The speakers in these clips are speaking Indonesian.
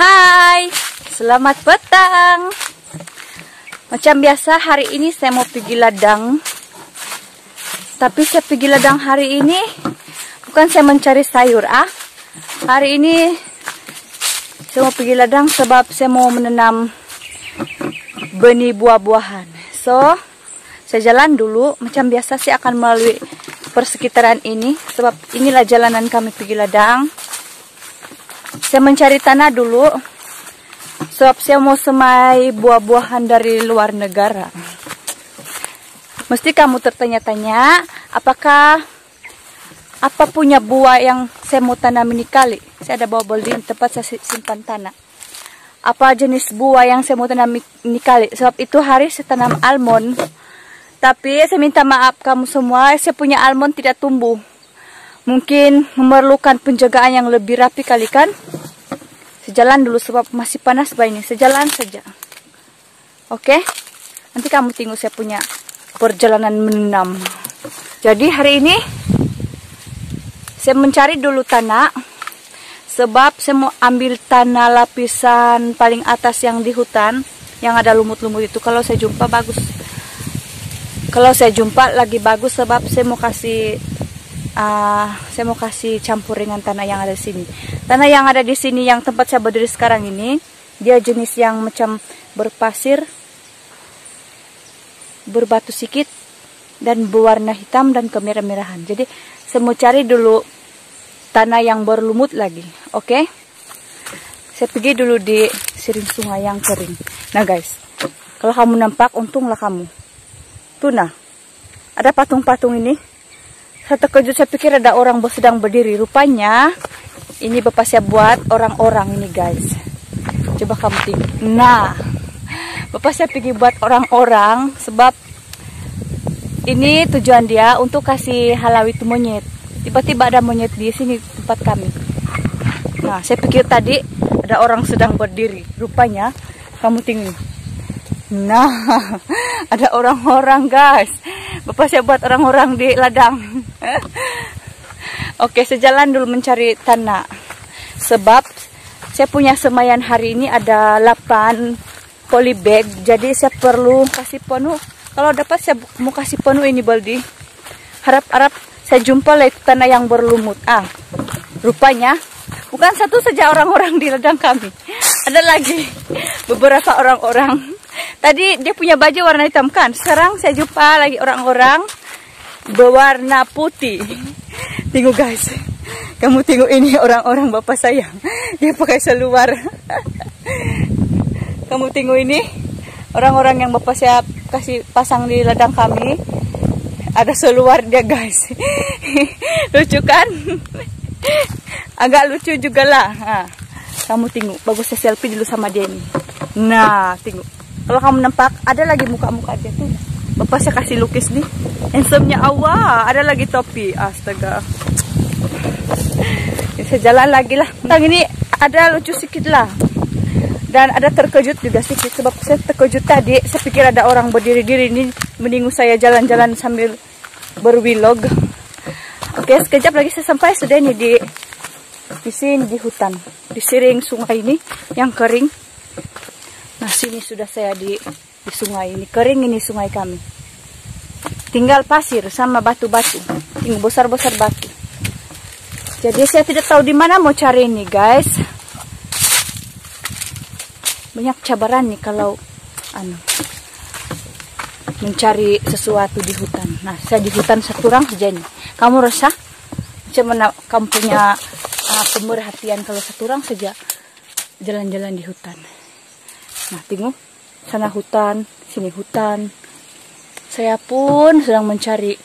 Hai, selamat petang. Macam biasa hari ini saya mau pergi ladang. Tapi saya pergi ladang hari ini bukan saya mencari sayur Hari ini saya mau pergi ladang sebab saya mau menanam benih buah-buahan. So, saya jalan dulu. Macam biasa saya akan melalui persekitaran ini sebab inilah jalanan kami pergi ladang. Saya mencari tanah dulu sebab saya mau semai buah-buahan dari luar negara. Mesti kamu tertanya-tanya, apa punya buah yang saya mau tanam ini kali? Saya ada bawa beli di tempat saya simpan tanah. Apa jenis buah yang saya mau tanam ini kali? Sebab itu hari saya tanam almond. Tapi saya minta maaf kamu semua, saya punya almond tidak tumbuh. Mungkin memerlukan penjagaan yang lebih rapi kali kan? Sejalan dulu sebab masih panas ini. Sejalan saja. Oke? Nanti kamu tengok saya punya perjalanan menanam. Jadi hari ini saya mencari dulu tanah. Sebab saya mau ambil tanah lapisan paling atas yang di hutan. Yang ada lumut-lumut itu. Kalau saya jumpa bagus. Kalau saya jumpa lagi bagus sebab saya mau kasih campur dengan tanah yang ada di sini. Tanah yang ada di sini yang tempat saya berdiri sekarang ini, dia jenis yang macam berpasir, berbatu sedikit, dan berwarna hitam dan kemerah-merahan. Jadi saya mau cari dulu tanah yang berlumut lagi, oke? Saya pergi dulu di siring sungai yang kering. Nah guys, kalau kamu nampak, untunglah kamu. Tuh nah, ada patung-patung ini. Saya terkejut, saya pikir ada orang sedang berdiri. Rupanya ini bapak saya buat orang-orang ini guys. Coba kamu tengok. Nah, bapak saya pergi buat orang-orang sebab ini tujuan dia untuk kasih halau itu monyet. Tiba-tiba ada monyet di sini tempat kami. Nah, saya pikir tadi ada orang sedang berdiri. Rupanya kamu tengok. Nah, ada orang-orang guys. Bapak saya buat orang-orang di ladang. Oke, sejalan dulu mencari tanah. Sebab saya punya semayan hari ini ada 8 polybag. Jadi saya perlu kasih penuh. Kalau dapat saya mau kasih penuh ini baldi. Harap-harap saya jumpa lagi tanah yang berlumut. Rupanya bukan satu saja orang-orang di ladang kami. Ada lagi beberapa orang-orang. Tadi dia punya baju warna hitam kan. Sekarang saya jumpa lagi orang-orang berwarna putih. Tengok guys. Kamu tengok ini orang-orang bapak saya. Dia pakai seluar. Kamu tengok ini. Orang-orang yang bapak saya kasih pasang di ladang kami. Ada seluar dia guys. Lucu kan? Agak lucu juga lah. Kamu tengok. Bagus saya selfie dulu sama dia nih. Nah tengok. Kalau kamu nampak, ada lagi muka-muka dia tuh. Bapak saya kasih lukis nih. Handsome-nya awal. Ada lagi topi. Astaga. Saya jalan lagi lah. Tentang ini ada lucu sedikit lah. Dan ada terkejut juga sedikit. Sebab saya terkejut tadi. Saya pikir ada orang berdiri-diri ini. Mending saya jalan-jalan sambil bervlog. Oke, sekejap lagi saya sampai. Sudah ini di sini di hutan. Di siring sungai ini yang kering. Nah, sini sudah saya di sungai ini. Kering ini sungai kami. Tinggal pasir sama batu-batu. Ini besar-besar batu. Jadi saya tidak tahu di mana mau cari ini, guys. Banyak cabaran nih kalau mencari sesuatu di hutan. Nah, saya di hutan satu orang saja nih. Kamu rasa macam mana kamu punya pemerhatian kalau satu orang saja jalan-jalan di hutan? Nah, tengok. Sana hutan, sini hutan. Saya pun sedang mencari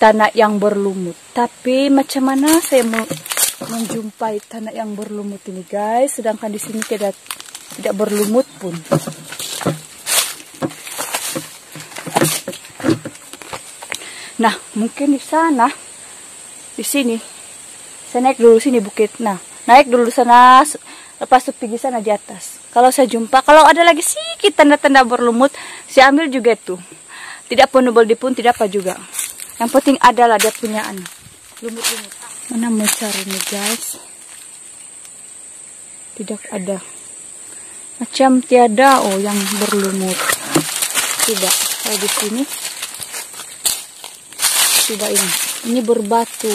tanah yang berlumut. Tapi macam mana saya mau menjumpai tanah yang berlumut ini, guys? Sedangkan di sini tidak berlumut pun. Nah, mungkin di sana, di sini. Saya naik dulu sini bukit. Nah, naik dulu sana. Lepas itu pergi sana di atas. Kalau saya jumpa, kalau ada lagi sedikit tanda-tanda berlumut, saya ambil juga itu. Tidak penuh baldi pun, tidak apa juga. Yang penting adalah dia punya lumut-lumut. Mana mau cari nih guys? Tidak ada. Macam tiada yang berlumut. Coba kalau di sini. Coba ini berbatu.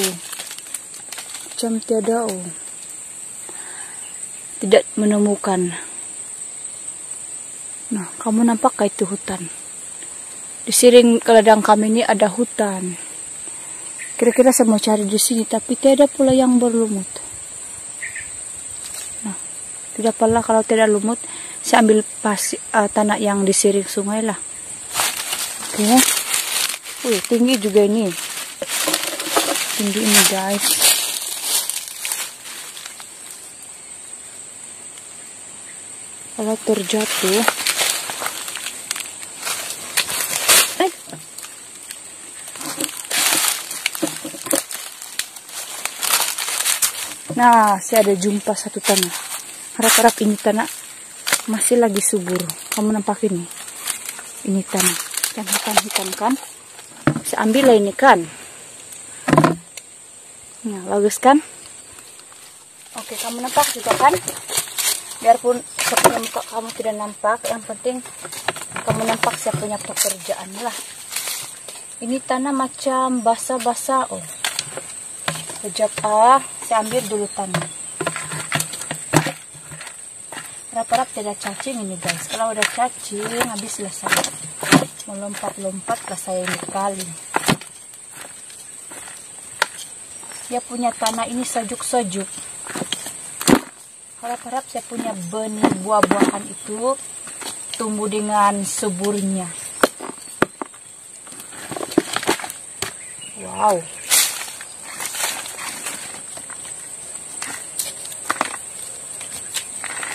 Macam tiada tidak menemukan. Nah, kamu nampak kah itu hutan? Di siring ke ladang kami ini ada hutan. Kira-kira saya mau cari di sini, tapi tidak pula yang berlumut. Nah, tidak pula kalau tidak lumut, saya ambil tanah yang di siring sungai lah. Oke. Wih, tinggi juga ini. Tinggi ini, guys. Kalau terjatuh, nah, saya ada jumpa satu tanah. Harap-harap ini tanah masih lagi subur. Kamu nampak ini? Ini tanah yang hitam-hitam kan? Saya ambil lah ini kan. Nah, bagus kan? Oke, kamu nampak juga kan? Biarpun saya punya muka kamu tidak nampak, yang penting kamu nampak saya punya pekerjaan lah. Ini tanah macam basah-basah. Kejap saya ambil dulu tanah. Harap-harap tidak cacing ini, guys. Kalau udah cacing, habislah saya. Melompat-lompat lah saya ini kali. Dia punya tanah ini sejuk-sejuk. Harap-harap saya punya benih buah-buahan itu tumbuh dengan suburnya. Wow.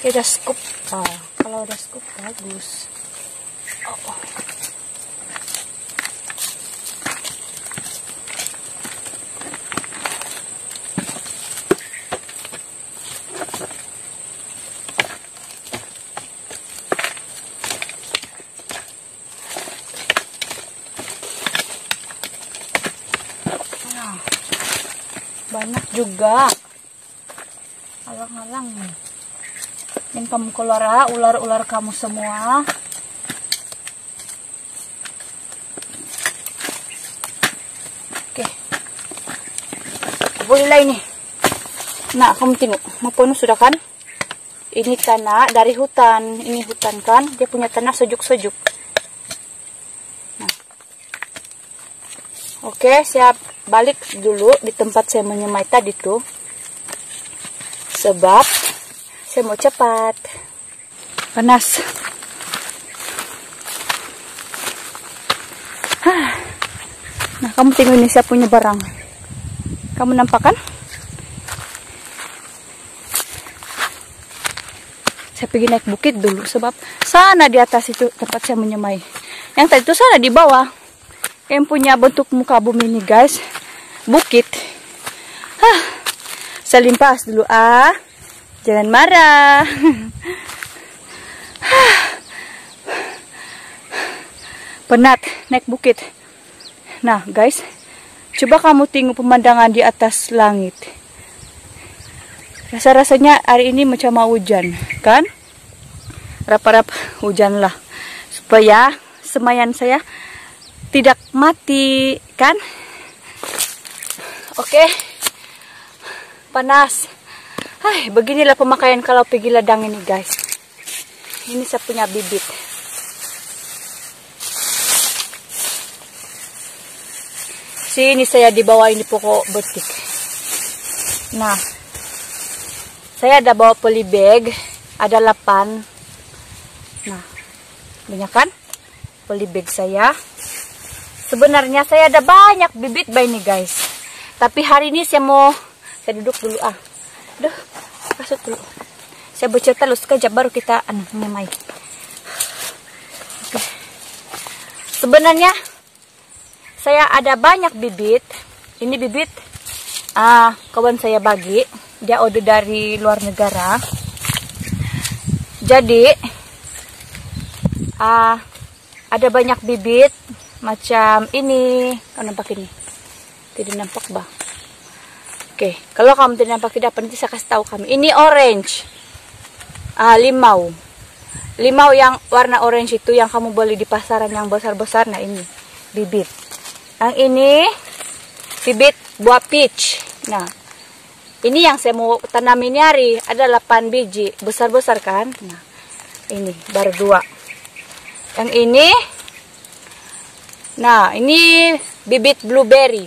Oke, udah scoop. Kalau udah scoop bagus. Banyak juga. Alang-alang nih. Yang kamu keluar, ular-ular kamu semua. Oke. Bolehlah ini. Nah, kamu tengok. Mau penuh sudah kan? Ini tanah dari hutan. Ini hutan kan? Dia punya tanah sejuk-sejuk. Nah. Oke, siap. Balik dulu di tempat saya menyemai tadi tuh. Sebab saya mau cepat. Panas. Nah, kamu tengok ini saya punya barang. Kamu nampak kan? Saya pergi naik bukit dulu. Sebab sana di atas itu tempat saya menyemai. Yang tadi itu sana di bawah. Yang punya bentuk muka bumi ini, guys. Bukit. Saya limpas dulu. Jangan marah. Penat naik bukit. Nah, guys. Coba kamu tengok pemandangan di atas langit. Rasa-rasanya hari ini macam mau hujan. Kan? Harap-harap hujan lah. Supaya semayan saya tidak mati. Kan? Oke. Panas. Beginilah pemakaian kalau pergi ladang ini, guys. Ini saya punya bibit. Sini saya di bawah ini pokok betik. Nah, saya ada bawa polybag, ada 8. Nah, banyak kan? Polybag saya. Sebenarnya saya ada banyak bibit ini, guys. Tapi hari ini saya duduk dulu. Duh, kasut dulu. Saya bercerita dulu sekejap baru kita menyemai. Oke. Sebenarnya saya ada banyak bibit. Ini bibit kawan saya bagi. Dia order dari luar negara. Jadi ada banyak bibit macam ini. Kau nampak ini? Tidak nampak bah. Oke, kalau kamu tidak nampak tidak apa, nanti saya kasih tahu kami. Ini orange, limau. limau yang warna orange itu yang kamu beli di pasaran yang besar-besar. Nah, ini bibit. Yang ini bibit buah peach. Nah, ini yang saya mau tanam ini hari ada 8 biji, besar-besar kan. Nah, ini baru 2. Yang ini, nah ini bibit blueberry.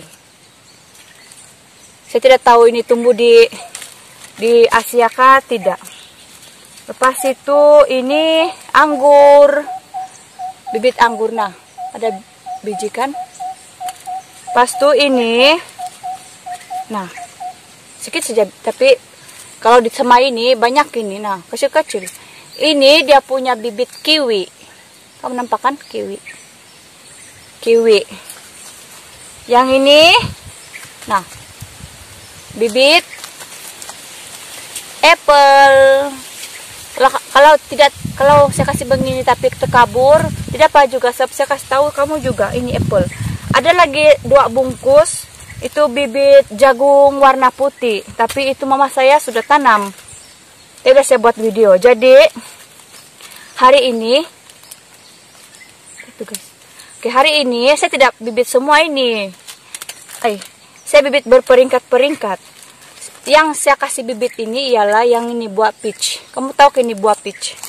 Saya tidak tahu ini tumbuh di Asia kah tidak. Lepas itu ini anggur, bibit anggur. Nah, ada biji kan. Pas itu ini, nah sedikit saja, tapi kalau di semai ini banyak ini. Nah, kecil-kecil. Ini dia punya bibit kiwi. Kamu nampak kan kiwi? Kiwi. Yang ini, nah bibit apple. Kalau saya kasih begini tapi terkabur, tidak apa juga. Saya kasih tahu kamu juga ini apple. Ada lagi 2 bungkus itu bibit jagung warna putih, tapi itu mama saya sudah tanam. Tidak saya buat video. Jadi hari ini, oke, hari ini saya tidak bibit semua ini. Saya bibit berperingkat-peringkat. Yang saya kasih bibit ini ialah yang ini buah peach. Kamu tahu kan ini buah peach?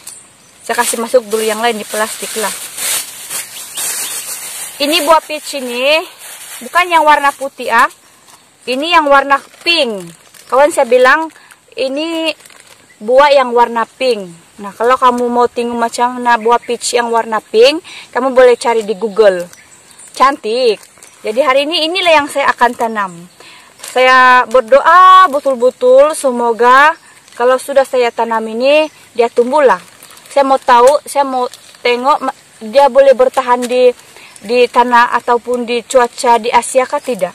Saya kasih masuk dulu yang lain di plastik lah. Ini buah peach ini bukan yang warna putih Ini yang warna pink. Kawan saya bilang ini buah yang warna pink. Nah, kalau kamu mau tengok macam buah peach yang warna pink, kamu boleh cari di Google. Cantik. Jadi hari ini inilah yang saya akan tanam. Saya berdoa betul-betul semoga kalau sudah saya tanam ini dia tumbuhlah. Saya mau tahu, saya mau tengok dia boleh bertahan di tanah ataupun di cuaca di Asia kah tidak.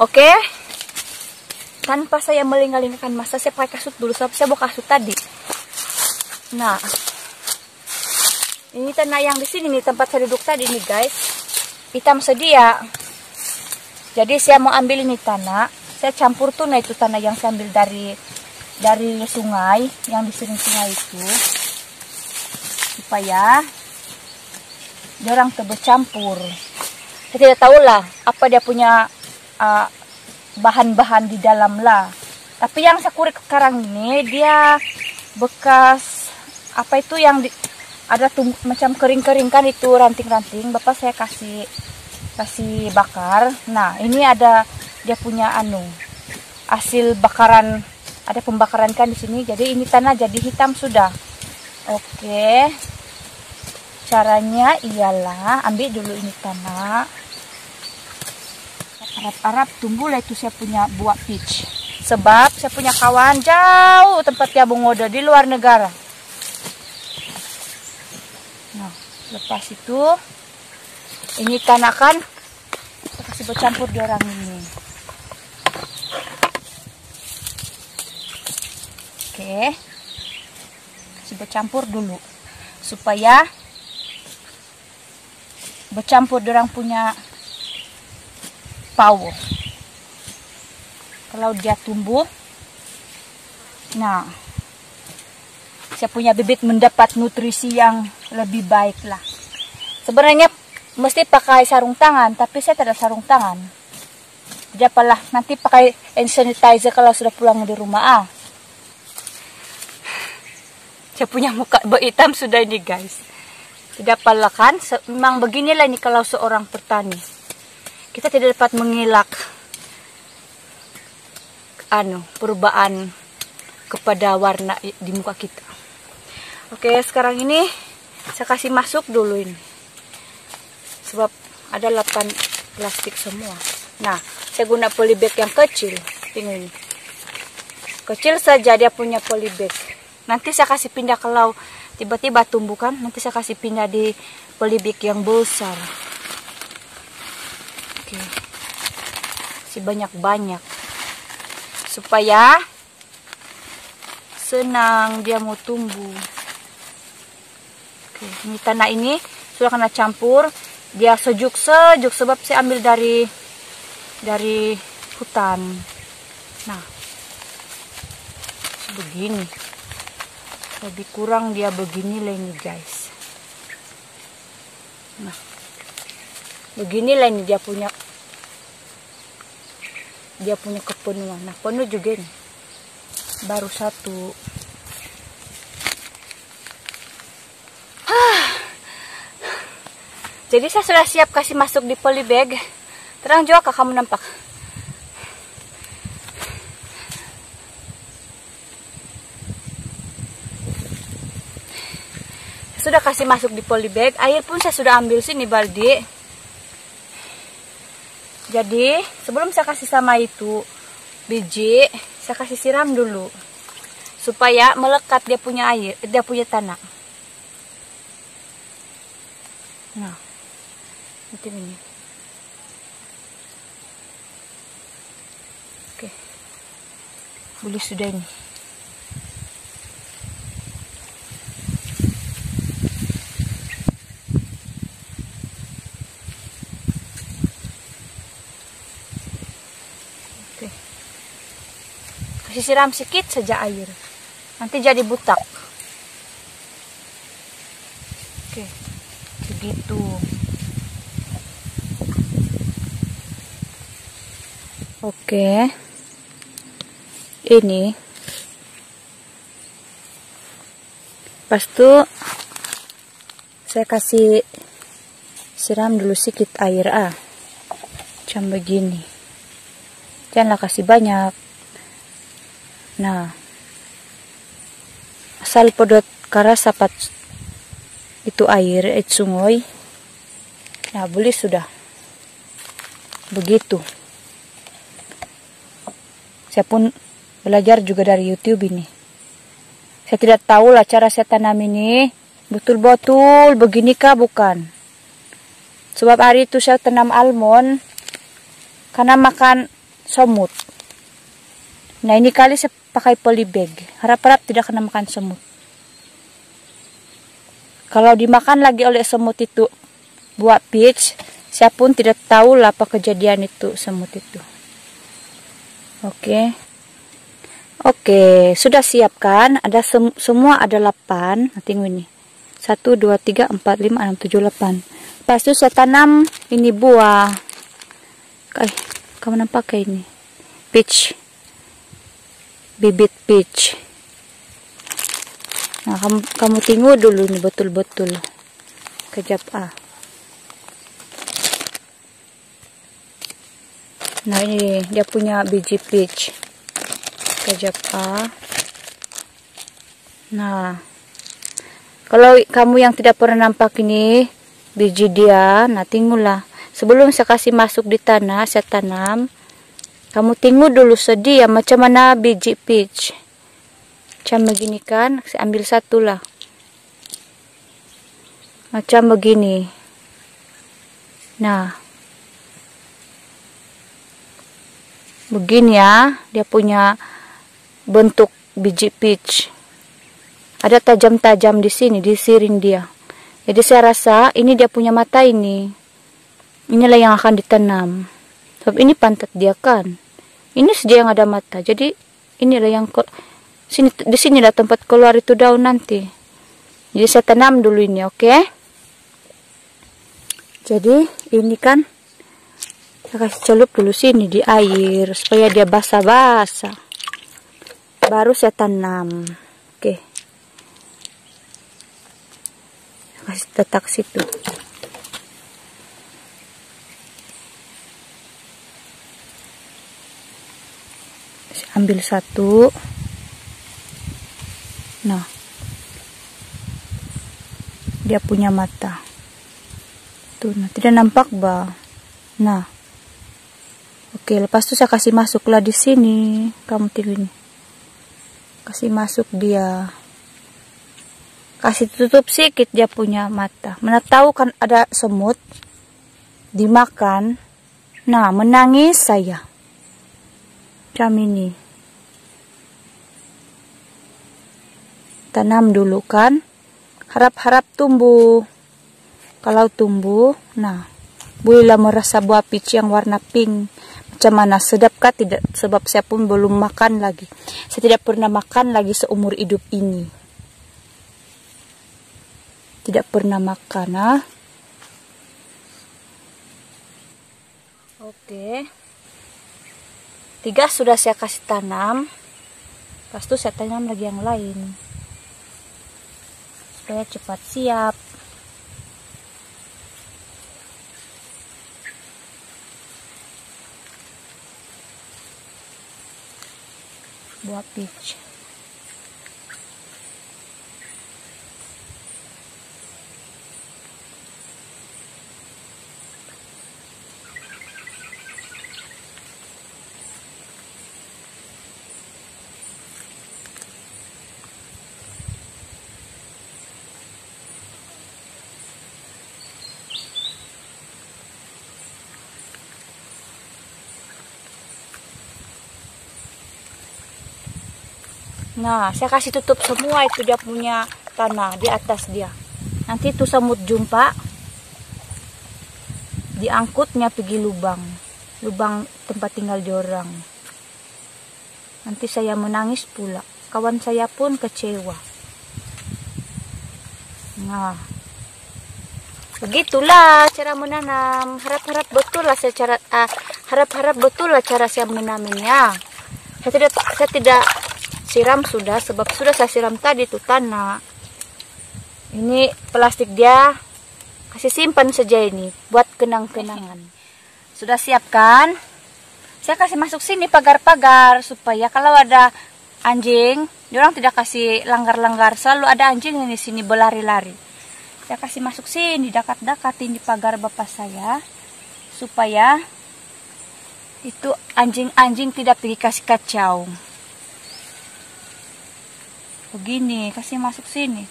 Oke. Tanpa saya melingkar-lingkarkan masa, saya pakai kasut dulu. Saya bawa kasut tadi. Nah, ini tanah yang di sini nih tempat saya duduk tadi nih guys. Hitam sedia. Jadi saya mau ambil ini tanah, saya campur tuh, nah itu tanah yang saya ambil dari sungai, yang di sini sungai itu, supaya dia orang bercampur. Saya tidak tahu lah apa dia punya bahan-bahan di dalam lah. Tapi yang saya kurik sekarang ini dia bekas apa itu yang ada macam kering-kering kan itu ranting-ranting. Bapak saya kasih bakar. Nah, ini ada dia punya hasil bakaran, ada pembakaran kan di sini. Jadi ini tanah jadi hitam sudah. Oke. Caranya ialah ambil dulu ini tanah. Harap-harap tumbuhlah itu saya punya buah peach. Sebab saya punya kawan jauh tempat dia Bungodo di luar negara. Nah, lepas itu ini tanah kan saya kasih bercampur di orang ini. Oke. Kasih bercampur dulu supaya bercampur di orang punya power. Kalau dia tumbuh, nah saya punya bibit mendapat nutrisi yang lebih baik lah. Sebenarnya mesti pakai sarung tangan, tapi saya tidak sarung tangan. Jadi apalah, nanti pakai hand sanitizer kalau sudah pulang di rumah. Saya punya muka hitam sudah ini guys. Tidak apalah kan, memang beginilah ini kalau seorang petani. Kita tidak dapat mengelak perubahan kepada warna di muka kita. Oke, sekarang ini saya kasih masuk dulu ini. Sebab ada 8 plastik semua. Nah, saya guna polybag yang kecil. Tengok ini. Kecil saja dia punya polybag. Nanti saya kasih pindah kalau tiba-tiba tumbuh kan. Nanti saya kasih pindah di polybag yang besar. Oke. Kasih banyak-banyak. Supaya senang dia mau tumbuh. Oke, ini tanah ini sudah kena campur. Dia sejuk sebab saya ambil dari hutan. Nah, begini. Lebih kurang dia beginilah ini guys. Nah, beginilah ini dia punya kepenuhan. Nah, penuh juga nih. Baru satu. Jadi saya sudah siap kasih masuk di polybag. Terang juga kak kamu nampak. Saya sudah kasih masuk di polybag. Air pun saya sudah ambil sini baldi. Jadi sebelum saya kasih sama itu biji, saya kasih siram dulu supaya melekat dia punya air, dia punya tanah. Nah, itu ini. Oke, boleh sudah ini. Kasih siram sedikit saja air, nanti jadi butak. Oke, begitu. Oke, ini pas itu saya kasih siram dulu sedikit air macam begini, janganlah kasih banyak. Nah, asal podot karasa sapat itu air, sungai. Nah, boleh sudah. Begitu. Saya pun belajar juga dari YouTube ini. Saya tidak tahu lah cara saya tanam ini betul-betul beginikah bukan. Sebab hari itu saya tanam almond karena makan semut. Nah, ini kali saya pakai polybag. Harap-harap tidak kena makan semut. Kalau dimakan lagi oleh semut itu buah peach, saya pun tidak tahu lah apa kejadian itu semut itu. Oke. Oke, sudah siap kan? Ada semua ada 8. Nah, tengok ini. 1 2 3 4 5 6 7 8. Lepas itu saya tanam ini buah. Kamu nampak kayak ini? Peach. Bibit peach. Nah, kamu tengok dulu nih betul-betul. Kejap Nah, ini dia punya biji peach. Kejap Nah, kalau kamu yang tidak pernah nampak ini biji dia, nah tengoklah. Sebelum saya kasih masuk di tanah, saya tanam. Kamu tengok dulu sedia macam mana biji peach. Macam begini kan, saya ambil satu lah. Macam begini. Nah. Begini ya, dia punya bentuk biji peach. Ada tajam-tajam di sini, di sirih dia. Jadi saya rasa ini dia punya mata ini. Inilah yang akan ditanam. Sebab ini pantat dia kan. Ini saja yang ada mata. Jadi inilah yang di sinilah tempat keluar itu daun nanti. Jadi saya tanam dulu ini, oke? Jadi ini kan saya kasih celup dulu sini di air supaya dia basah-basah. Baru saya tanam. Oke. Saya kasih letak situ. Ambil satu. Nah, dia punya mata tuh. Nah, tidak nampak bah. Nah, oke, lepas itu saya kasih masuklah di sini. Kamu tengok ini, kasih masuk dia, kasih tutup sedikit dia punya mata. Mana tahu kan ada semut dimakan. Nah, menangis saya. Macam ini. Tanam dulu kan. Harap-harap tumbuh. Kalau tumbuh, nah, bolehlah merasa buah peach yang warna pink. Macam mana? Sedapkah tidak? Sebab saya pun belum makan lagi. Saya tidak pernah makan lagi seumur hidup ini. tidak pernah makan. Nah. Oke. 3 sudah saya kasih tanam. Pas itu saya tanam lagi yang lain. Supaya cepat siap. Buah peach. Nah, saya kasih tutup semua itu dia punya tanah di atas dia. Nanti itu semut jumpa, diangkutnya pergi lubang tempat tinggal di orang. Nanti saya menangis pula. Kawan saya pun kecewa. Nah, begitulah cara menanam. Harap-harap betul lah cara saya menanamnya. Saya tidak siram sudah, sebab sudah saya siram tadi tuh tanah. Ini plastik dia kasih simpan saja ini buat kenang-kenangan. Sudah siapkan. Saya kasih masuk sini pagar-pagar supaya kalau ada anjing, diorang tidak kasih langgar-langgar. Selalu ada anjing di sini berlari-lari. Saya kasih masuk sini dekat-dekatin di pagar bapak saya supaya itu anjing-anjing tidak pergi kasih kacau. Begini, kasih masuk sini.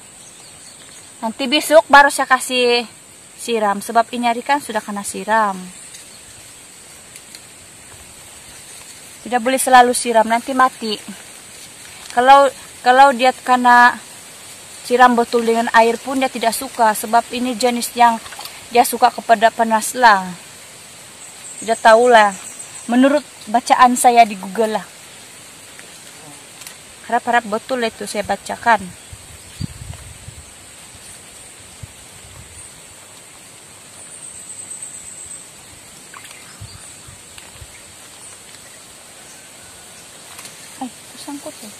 Nanti besok baru saya kasih siram. Sebab ini hari kan sudah kena siram. Tidak boleh selalu siram, nanti mati. Kalau dia kena siram betul dengan air pun dia tidak suka. Sebab ini jenis yang dia suka kepada panas lah. Tidak tahulah. Menurut bacaan saya di Google lah. Harap-harap betul itu saya bacakan. Tersangkut ya.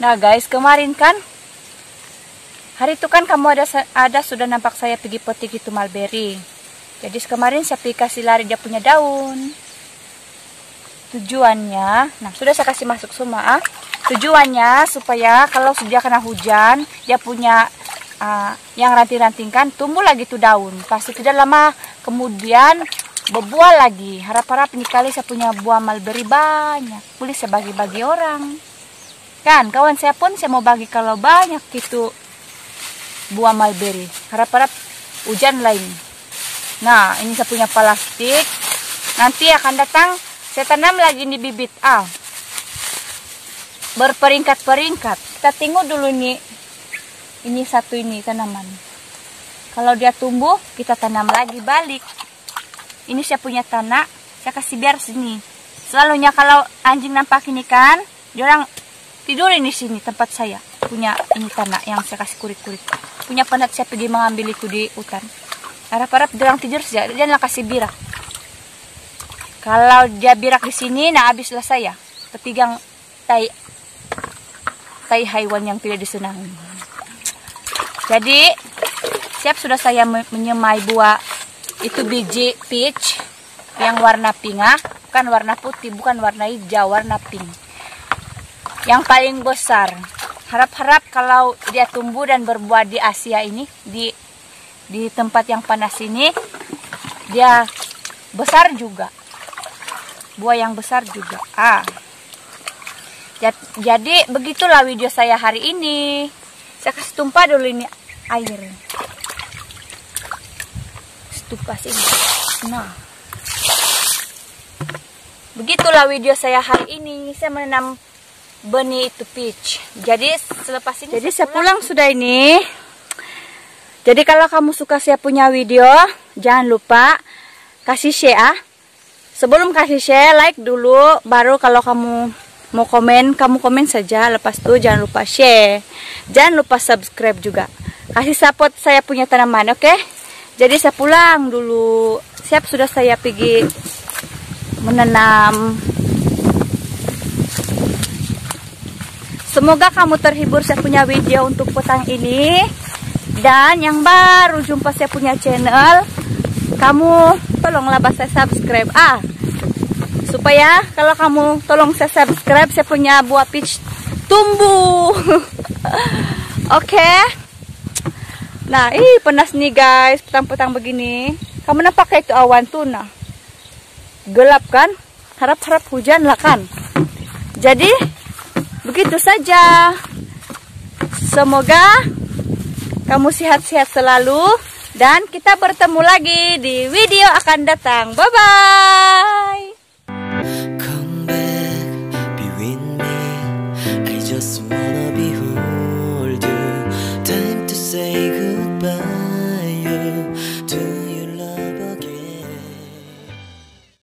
Nah guys, kemarin kan hari itu kan kamu ada sudah nampak saya pergi petik itu mulberry. Jadi kemarin saya pergi kasih lari dia punya daun. Tujuannya, nah sudah saya kasih masuk semua. Tujuannya supaya kalau sudah kena hujan dia punya yang ranting-rantingkan tumbuh lagi tuh daun. Pasti tidak lama kemudian berbuah lagi. Harap-harap ini kali saya punya buah mulberry banyak. Boleh saya bagi-bagi orang. Kan kawan saya pun saya mau bagi kalau banyak gitu buah mulberry. Harap-harap hujan lain. Nah ini saya punya plastik. Nanti akan datang saya tanam lagi di bibit berperingkat-peringkat. Kita tengok dulu nih. Ini satu ini tanaman. Kalau dia tumbuh kita tanam lagi balik. Ini saya punya tanah. Saya kasih biar sini. Selalunya kalau anjing nampak ini kan, dia orang tidur di sini tempat saya punya ini tanah yang saya kasih kurik-kurik. Punya penat saya pergi mengambil itu di hutan. Harap-harap dia orang tidur saja. Dia nak kasih birak. Kalau dia birak di sini, nah habislah saya petigang tai haiwan yang tidak disenangi. Jadi siap sudah saya menyemai buah itu biji peach yang warna pink, bukan warna putih, bukan warna hijau, warna pink. Yang paling besar. Harap-harap kalau dia tumbuh dan berbuah di Asia ini, di tempat yang panas ini, dia besar juga. Buah yang besar juga. Jadi begitulah video saya hari ini. Saya kasih tumpah dulu ini air. Tumpah sini. Nah. Begitulah video saya hari ini. Saya menanam benih itu peach. Jadi selepas ini saya pulang sudah ini. Jadi kalau kamu suka saya punya video, jangan lupa kasih share. Sebelum kasih share, like dulu. Baru kalau kamu mau komen, kamu komen saja. Lepas itu jangan lupa share. Jangan lupa subscribe juga. Kasih support saya punya tanaman, oke? Jadi saya pulang dulu. Siap, sudah saya pergi menanam. Semoga kamu terhibur saya punya video untuk petang ini. Dan yang baru jumpa saya punya channel, kamu tolonglah saya subscribe. Supaya kalau kamu tolong saya subscribe, saya punya buah peach tumbuh. Oke. Nah, panas nih guys, petang-petang begini. Kamu nampak itu awan tuh, nah. Gelap kan? Harap-harap hujan lah kan. Jadi, begitu saja. Semoga kamu sehat-sehat selalu. Dan kita bertemu lagi di video akan datang. Bye-bye. Come back, be with me. I just wanna